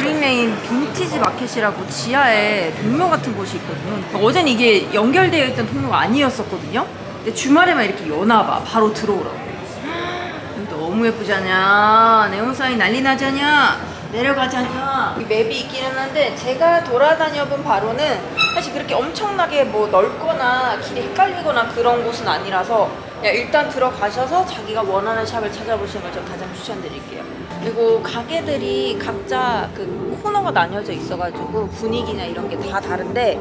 브릭레인 빈티지 마켓이라고 지하에 동묘 같은 곳이 있거든요. 어젠 이게 연결되어 있던 통로가 아니었었거든요. 근데 주말에만 이렇게 여나봐. 바로 들어오라고. 여기 너무 예쁘지 않냐? 네온사인 난리 나잖냐? 내려가자냐? 이 맵이 있기는 한데 제가 돌아다녀본 바로는 사실 그렇게 엄청나게 뭐 넓거나 길이 헷갈리거나 그런 곳은 아니라서 그냥 일단 들어가셔서 자기가 원하는 샵을 찾아보시는 걸 저 가장 추천드릴게요. 그리고 가게들이 각자 그 코너가 나뉘어져 있어가지고 분위기나 이런 게 다 다른데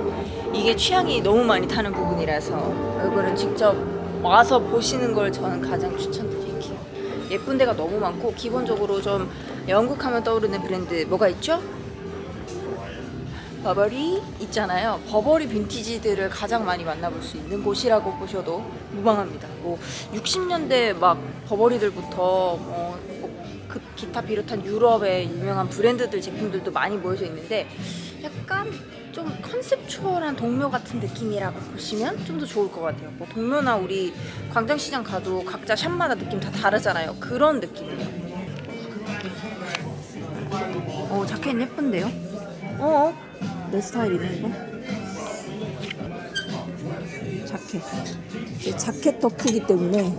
이게 취향이 너무 많이 타는 부분이라서 이거를 직접 와서 보시는 걸 저는 가장 추천드릴게요. 예쁜 데가 너무 많고 기본적으로 좀 영국 하면 떠오르는 브랜드 뭐가 있죠? 버버리 있잖아요. 버버리 빈티지들을 가장 많이 만나볼 수 있는 곳이라고 보셔도 무방합니다. 뭐 60년대 막 버버리들부터 그 기타 비롯한 유럽의 유명한 브랜드들 제품들도 많이 모여져 있는데 약간 좀 컨셉추얼한 동묘 같은 느낌이라고 보시면 좀 더 좋을 것 같아요. 뭐 동묘나 우리 광장시장 가도 각자 샵마다 느낌 다 다르잖아요. 그런 느낌이에요. 자켓 예쁜데요? 내 스타일이네 이거. 자켓. 이제 자켓 덕후기 때문에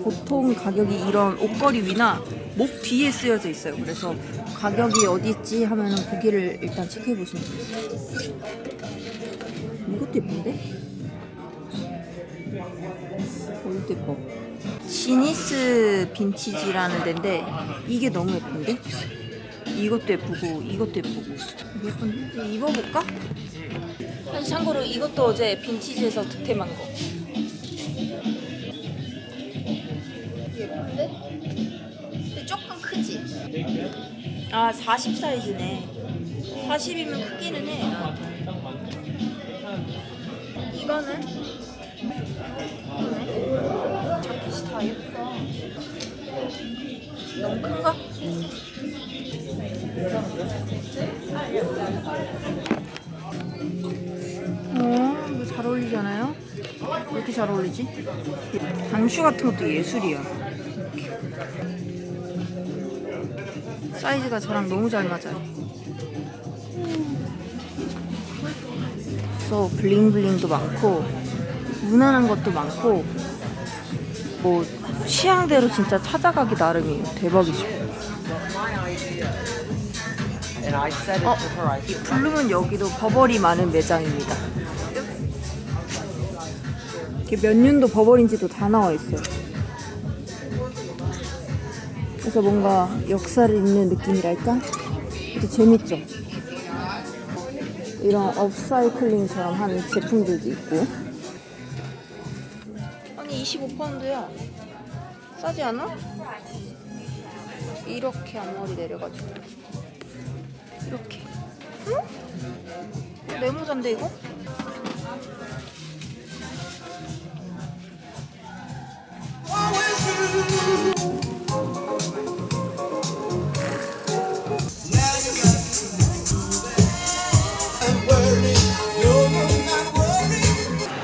보통 가격이 이런 옷걸이 위나 목 뒤에 쓰여져 있어요. 그래서 가격이 어디 있지 하면은 고기를 일단 체크해 보시면 돼요. 이것도 예쁜데? 이것도 예뻐. 지니스 빈티지라는 데인데 이게 너무 예쁜데? 이것도 예쁘고 이것도 예쁘고 이게 예쁜데? 입어볼까? 사실 참고로 이것도 어제 빈티지에서 득템한 거. 예쁜데? 근데 조금 크지? 40 사이즈네. 40이면 크기는 해. 이거는? 이거네? 자켓이 다 예쁘다. 너무 큰가? 이거 잘 어울리잖아요? 왜 이렇게 잘 어울리지? 단추 같은 것도 예술이야. 사이즈가 저랑 너무 잘 맞아요. 그래서 블링블링도 많고 무난한 것도 많고 뭐 취향대로 진짜 찾아가기 나름이에요. 대박이죠. 이 블룸은 여기도 버버리 많은 매장입니다. 이게 몇 년도 버버리인지도 다 나와 있어요. 그래서 뭔가 역사를 잇는 느낌이랄까? 되게 재밌죠? 이런 업사이클링처럼 하는 제품들도 있고. 아니 25파운드야. 싸지 않아? 이렇게 앞머리 내려가지고 이렇게. 응? 내 모자인데 이거?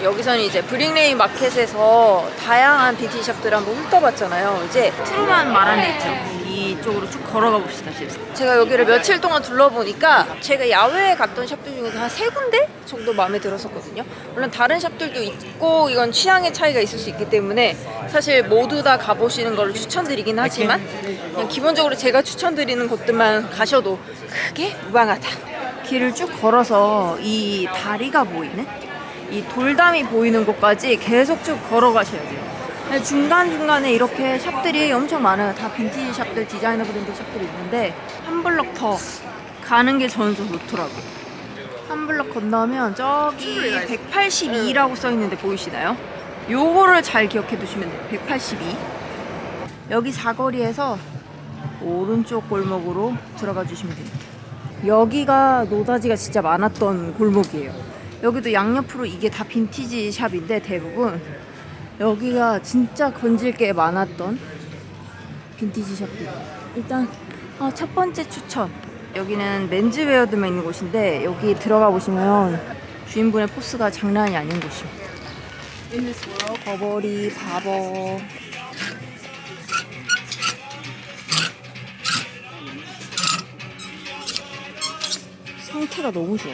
여기서는 이제 브릭레인 마켓에서 다양한 빈티지 샵들을 한번 훑어봤잖아요. 이제 트루만 말한 데 있죠. 이쪽으로 쭉 걸어가 봅시다. 제가 여기를 며칠 동안 둘러보니까 제가 야외에 갔던 샵들 중에서 한 3군데 정도 마음에 들었었거든요. 물론 다른 샵들도 있고 이건 취향의 차이가 있을 수 있기 때문에 사실 모두 다 가보시는 걸 추천드리긴 하지만 그냥 기본적으로 제가 추천드리는 곳들만 가셔도 크게 무방하다. 길을 쭉 걸어서 이 다리가 보이는 이 돌담이 보이는 곳까지 계속 쭉 걸어가셔야 돼요. 중간중간에 이렇게 샵들이 엄청 많아요. 다 빈티지 샵들, 디자이너 브랜드 샵들이 있는데 한 블럭 더 가는 게 저는 좀 좋더라고요. 한 블럭 건너면 저기 182라고 써있는데 보이시나요? 요거를 잘 기억해 두시면 돼요. 182. 여기 사거리에서 오른쪽 골목으로 들어가 주시면 됩니다. 여기가 노다지가 진짜 많았던 골목이에요. 여기도 양옆으로 이게 다 빈티지 샵인데 대부분 여기가 진짜 건질 게 많았던 빈티지 샵들. 일단 첫 번째 추천. 여기는 맨즈웨어들만 있는 곳인데 여기 들어가 보시면 주인분의 포스가 장난이 아닌 곳입니다. 버버리, 바버. 상태가 너무 좋아.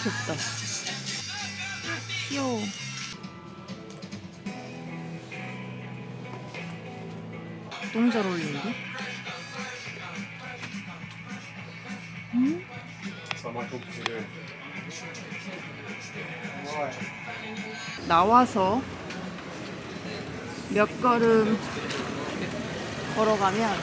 귀엽다. 귀여워. 너무 잘 어울리는데? 나와서 몇 걸음 걸어가면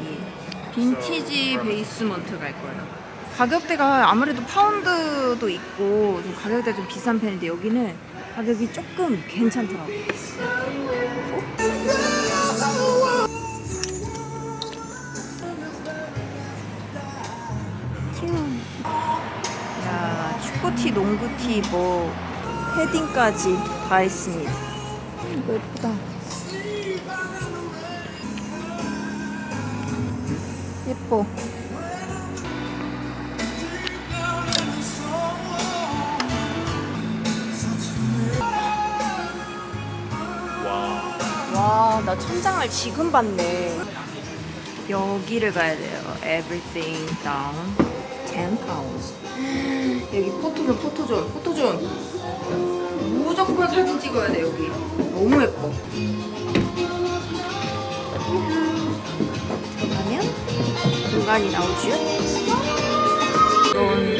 이 빈티지 베이스먼트 갈 거예요. 가격대가 아무래도 파운드도 있고 좀 가격대가 좀 비싼 편인데 여기는 가격이 조금 괜찮더라고요. 야, 축구티, 농구티, 뭐 패딩까지 다 있습니다. 이거 예쁘다. 예뻐. 와, 나 천장을 지금 봤네. 여기를 가야 돼요. Everything down 10 pounds. 여기 포토존. 무조건 사진 찍어야 돼, 여기. 너무 예뻐. 들어가면 공간이 나오죠. 이런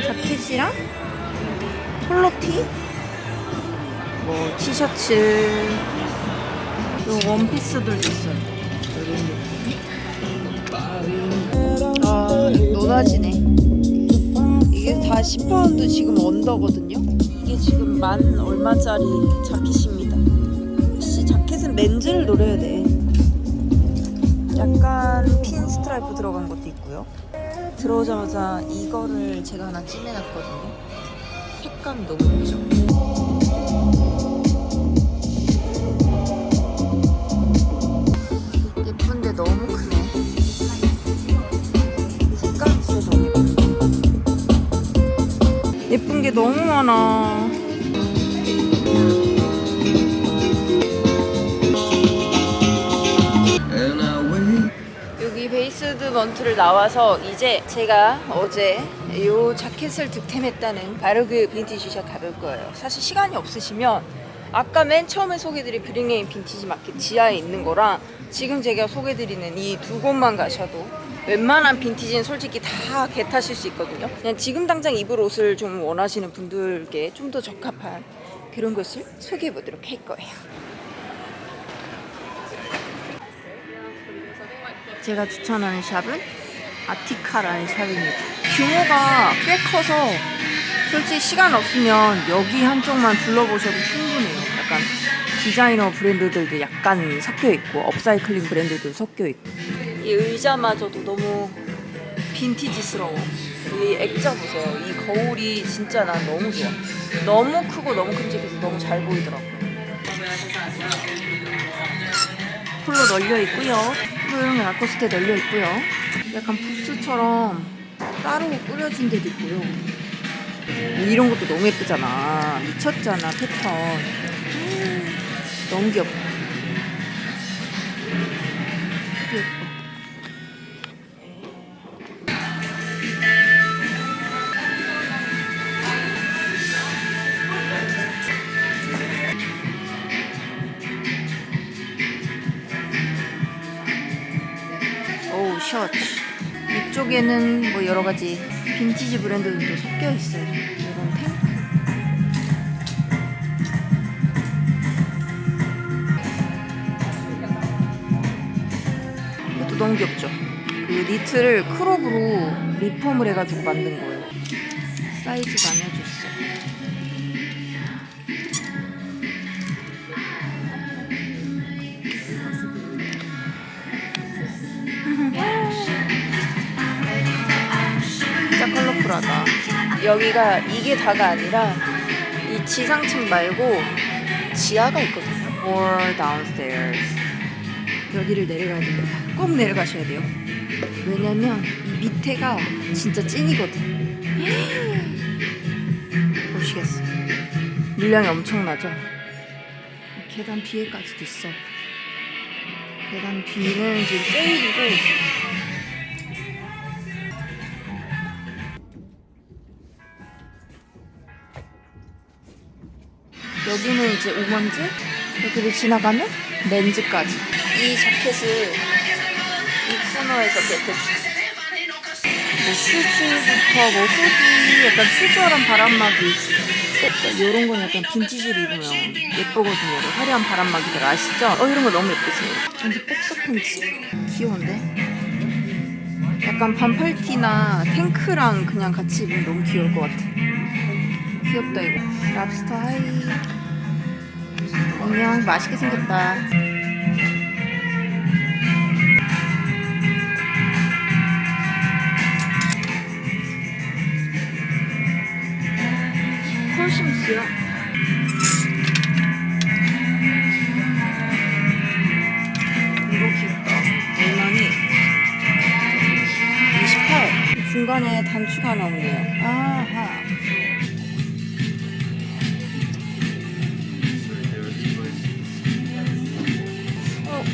자켓이랑 폴로티, 뭐 티셔츠, 요 원피스들도 있어요. 아, 노다지네. 이게 다 10파운드 지금 언더거든요. 이게 지금 만 얼마짜리 자켓입니다. 혹시 자켓은 렌즈를 노려야 돼. 약간 핀 스트라이프 들어간 것도 있고요. 들어오자마자 이거를 제가 하나 찜해놨거든요. 색감이 너무 예쁘죠? 예쁜데 너무 크네. 색감 진짜 너무 예쁘다. 예쁜 게 너무 많아. 여기 베이스먼트를 나와서 이제 제가 어제 이 자켓을 득템했다는 바르그 빈티지샵 가볼 거예요. 사실 시간이 없으시면 아까 맨 처음에 소개드린 브링레인 빈티지 마켓 지하에 있는 거랑 지금 제가 소개드리는 이 두 곳만 가셔도 웬만한 빈티지는 솔직히 다 개타실 수 있거든요. 그냥 지금 당장 입을 옷을 좀 원하시는 분들께 좀 더 적합한 그런 것을 소개해 보도록 할 거예요. 제가 추천하는 샵은 아티카라는 샵입니다. 규모가 꽤 커서 솔직히 시간 없으면 여기 한쪽만 둘러보셔도 충분해요. 약간 디자이너 브랜드들도 약간 섞여 있고 업사이클링 브랜드도 섞여 있고 이 의자마저도 너무 빈티지스러워. 이 액자 보세요. 이 거울이 진짜 난 너무 좋아. 너무 크고 너무 큼직해서 너무 잘 보이더라고. 풀로 널려 있고요. 이런 라코스테 널려 있고요. 약간 부스처럼 따로 꾸려진 데도 있고요. 이런 것도 너무 예쁘잖아. 미쳤잖아, 패턴. 너무 귀엽다. 예뻐. 오, 셔츠. 이쪽에는 뭐 여러 가지 빈티지 브랜드들도 섞여 있어요. 이런 탱크. 이것도 너무 귀엽죠? 그 니트를 크롭으로 리폼을 해가지고 만든 거예요. 사이즈 나뉘어져 있어. 진짜 컬러풀하다. 여기가 이게 다가 아니라 이 지상층 말고 지하가 있거든요. Or downstairs. 여기를 내려가야 됩니다. 꼭 내려가셔야 돼요. 왜냐면 이 밑에가 진짜 찐이거든. 보시겠어요? 물량이 엄청나죠. 계단 뒤에까지도 있어. 계단 뒤는 지금 세일이고, 여기는 이제 우먼즈, 여기를 지나가면 렌즈까지. 이 자켓을 이 코너에서 겟했어. 뭐 슈즈부터 뭐 후디, 약간 캐주얼한 바람막이, 이런 건 약간 빈티지를 입으면 예쁘거든요. 화려한 바람막이들 아시죠? 이런 거 너무 예쁘지. 완전 복서 팬츠 귀여운데? 약간 반팔티나 탱크랑 그냥 같이 입으면 너무 귀여울 것 같아. 귀엽다 이거. 랍스터 하이. 안녕, 맛있게 생겼다. 콜심스요? 이거 귀엽다. 얼마니? 28. 중간에 단추가 나오네요. 아하.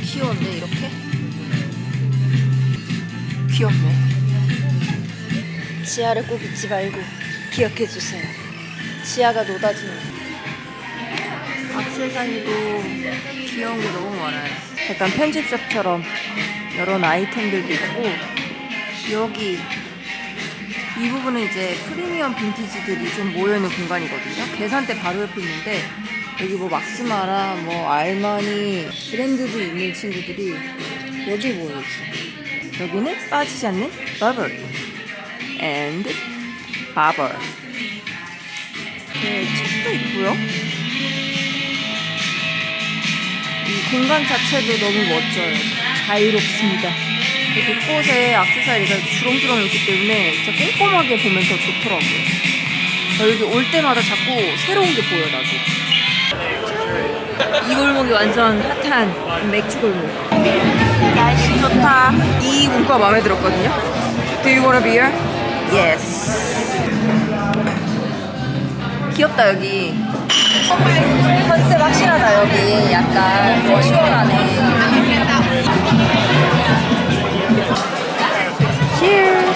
귀여운데 이렇게? 귀엽네. 지하를 꼭 잊지 말고 기억해주세요. 지하가 녹아지는. 액세서리도 귀여운 게 너무 많아요. 약간 편집샵처럼 이런 아이템들도 있고, 여기 이 부분은 이제 프리미엄 빈티지들이 좀 모여있는 공간이거든요. 계산대 바로 옆에 있는데 여기 뭐 막스마라, 뭐 알마니 브랜드도 있는 친구들이 여기 모여있어. 여기는 빠지지 않는 버블 앤드 바버. 네, 책도 있고요. 이 공간 자체도 너무 멋져요. 자유롭습니다. 곳곳에 액세서리가 주렁주렁 있기 때문에 진짜 꼼꼼하게 보면 더 좋더라고요. 여기 올 때마다 자꾸 새로운 게 보여 나도. 이 골목이 완전 핫한 맥주 골목. 날씨 좋다. 이 문구가 마음에 들었거든요. Do you want a beer? Yes. 귀엽다 여기. 컨셉 확실하다 여기. 약간 캐주얼하네. Cheers.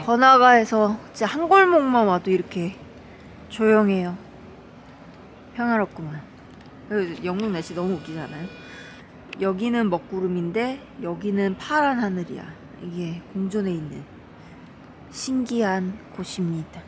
번화가에서 진짜 한 골목만 와도 이렇게 조용해요. 평화롭구만. 영국 날씨 너무 웃기지 않아요? 여기는 먹구름인데 여기는 파란 하늘이야. 이게 공존해 있는 신기한 곳입니다.